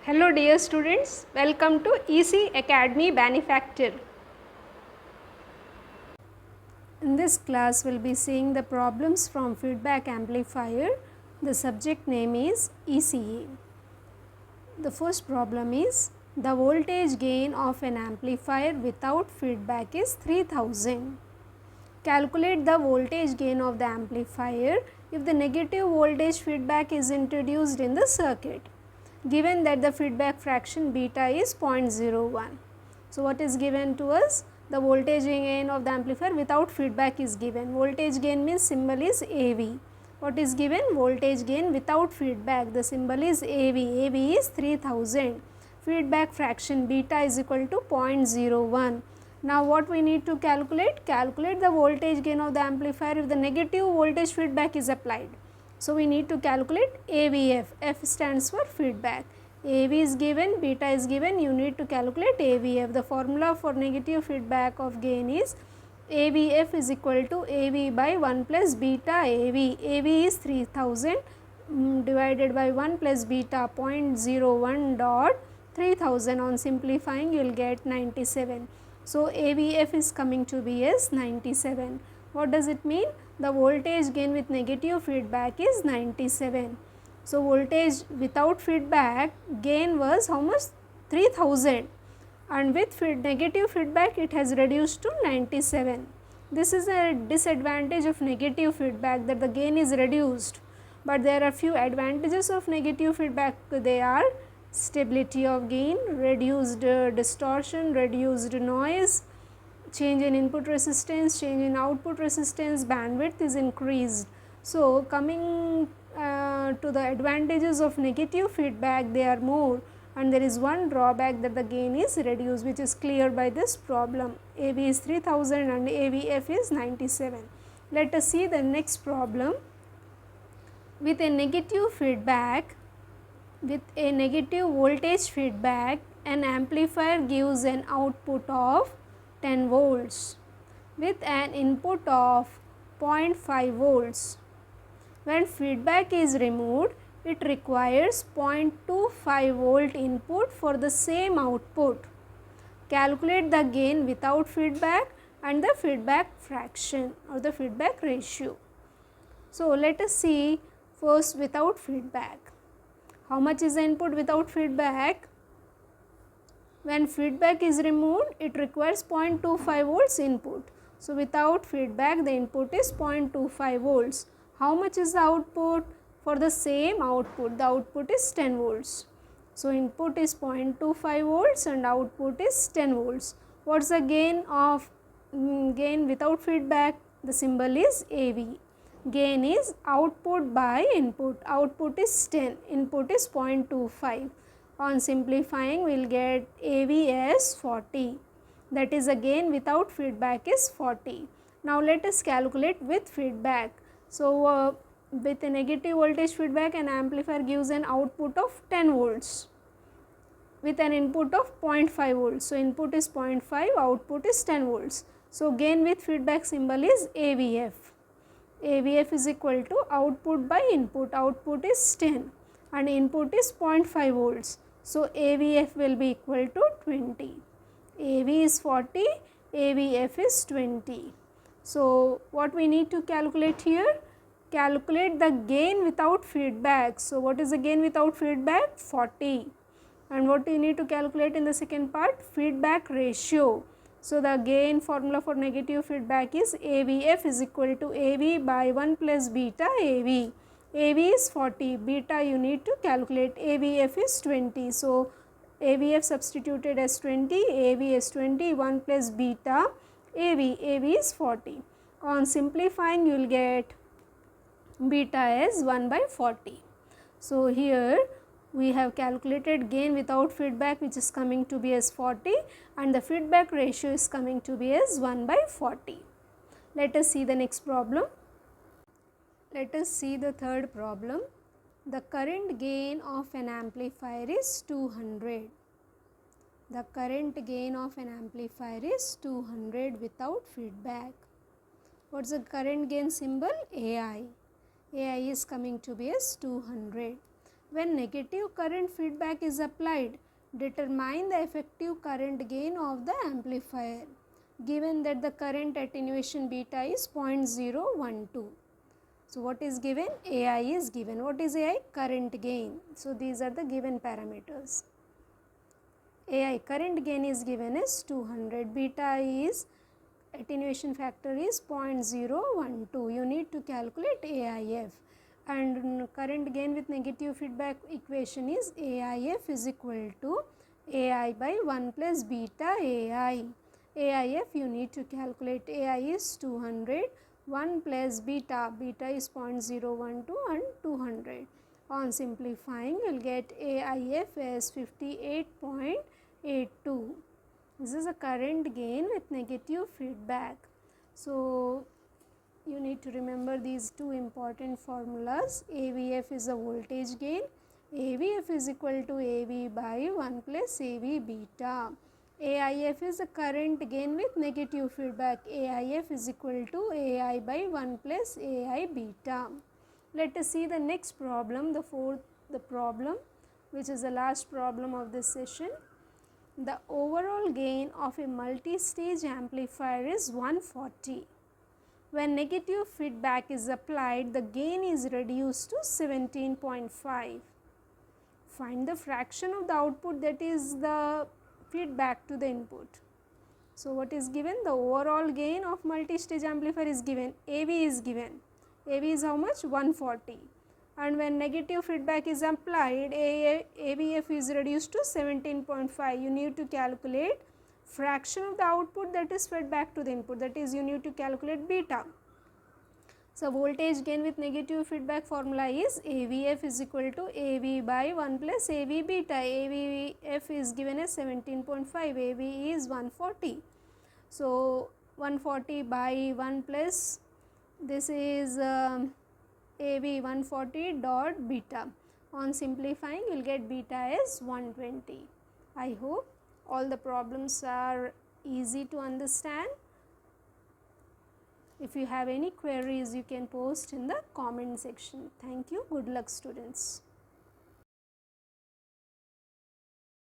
Hello dear students, welcome to EC Academy Benefactor. In this class we will be seeing the problems from feedback amplifier. The subject name is ECA. The first problem is the voltage gain of an amplifier without feedback is 3000. Calculate the voltage gain of the amplifier if the negative voltage feedback is introduced in the circuit, given that the feedback fraction beta is 0.01. So, what is given to us? The voltage gain of the amplifier without feedback is given. Voltage gain means symbol is AV. What is given? Voltage gain without feedback. The symbol is AV. AV is 3000. Feedback fraction beta is equal to 0.01. Now, what we need to calculate? Calculate the voltage gain of the amplifier if the negative voltage feedback is applied. So, we need to calculate AVF. F stands for feedback. AV is given, beta is given, you need to calculate AVF. The formula for negative feedback of gain is AVF is equal to AV by 1 plus beta AV. AV is 3000 divided by 1 plus beta 0.01 dot 3000. On simplifying you will get 97. So, AVF is coming to be as 97. What does it mean? The voltage gain with negative feedback is 97. So, voltage without feedback gain was how much? 3000, and with negative feedback it has reduced to 97. This is a disadvantage of negative feedback, that the gain is reduced, but there are few advantages of negative feedback. They are stability of gain, reduced distortion, reduced noise, change in input resistance, change in output resistance, bandwidth is increased. So, coming to the advantages of negative feedback, they are more, and there is one drawback, that the gain is reduced, which is clear by this problem. AV is 3000 and AVF is 97. Let us see the next problem. With a negative feedback, with a negative voltage feedback, an amplifier gives an output of 10 volts with an input of 0.5 volts. When feedback is removed, it requires 0.25 volt input for the same output. Calculate the gain without feedback and the feedback fraction or the feedback ratio. So, let us see first without feedback. How much is the input without feedback? When feedback is removed, it requires 0.25 volts input. So, without feedback the input is 0.25 volts. How much is the output? For the same output, the output is 10 volts. So, input is 0.25 volts and output is 10 volts. What is the gain of gain without feedback? The symbol is AV. Gain is output by input. Output is 10, input is 0.25. On simplifying we will get AV as 40. That is, the gain without feedback is 40. Now, let us calculate with feedback. So, with a negative voltage feedback, an amplifier gives an output of 10 volts with an input of 0.5 volts. So, input is 0.5, output is 10 volts. So, gain with feedback symbol is AVF. AVF is equal to output by input. Output is 10 and input is 0.5 volts. So, AVF will be equal to 20. AV is 40, AVF is 20. So, what we need to calculate here? Calculate the gain without feedback. So, what is the gain without feedback? 40. And what you need to calculate in the second part? Feedback ratio. So, the gain formula for negative feedback is AVF is equal to AV by 1 plus beta AV. AV is 40, beta you need to calculate, AVF is 20. So, AVF substituted as 20, AV is 20, 1 plus beta AV, AV is 40. On simplifying you will get beta as 1 by 40. So, here we have calculated gain without feedback, which is coming to be as 40, and the feedback ratio is coming to be as 1 by 40. Let us see the next problem. Let us see the third problem. The current gain of an amplifier is 200. The current gain of an amplifier is 200 without feedback. What is the current gain symbol? AI. AI is coming to be as 200. When negative current feedback is applied, determine the effective current gain of the amplifier, given that the current attenuation beta is 0.012. So, what is given? AI is given. What is AI? Current gain. So, these are the given parameters. AI current gain is given as 200, beta is attenuation factor is 0.012. You need to calculate AIF, and current gain with negative feedback equation is AIF is equal to AI by 1 plus beta AI. AIF you need to calculate. AI is 200, 1 plus beta, beta is 0.012 and 200. On simplifying, you will get AIF as 58.82. This is a current gain with negative feedback. So, you need to remember these two important formulas. AVF is a voltage gain. AVF is equal to AV by 1 plus AV beta. AIF is a current gain with negative feedback. AIF is equal to AI by 1 plus AI beta. Let us see the next problem, the problem, which is the last problem of this session. The overall gain of a multi-stage amplifier is 140. When negative feedback is applied, the gain is reduced to 17.5. Find the fraction of the output that is the feedback to the input. So, what is given? The overall gain of multi-stage amplifier is given. AV is given. AV is how much? 140. And when negative feedback is applied, AVF is reduced to 17.5. You need to calculate fraction of the output that is fed back to the input, that is you need to calculate beta. So, voltage gain with negative feedback formula is AVF is equal to AV by 1 plus AV beta. AVF is given as 17.5, AV is 140. So, 140 by 1 plus this is AV 140 dot beta. On simplifying, you will get beta as 120. I hope all the problems are easy to understand. If you have any queries, you can post in the comment section. Thank you. Good luck, students.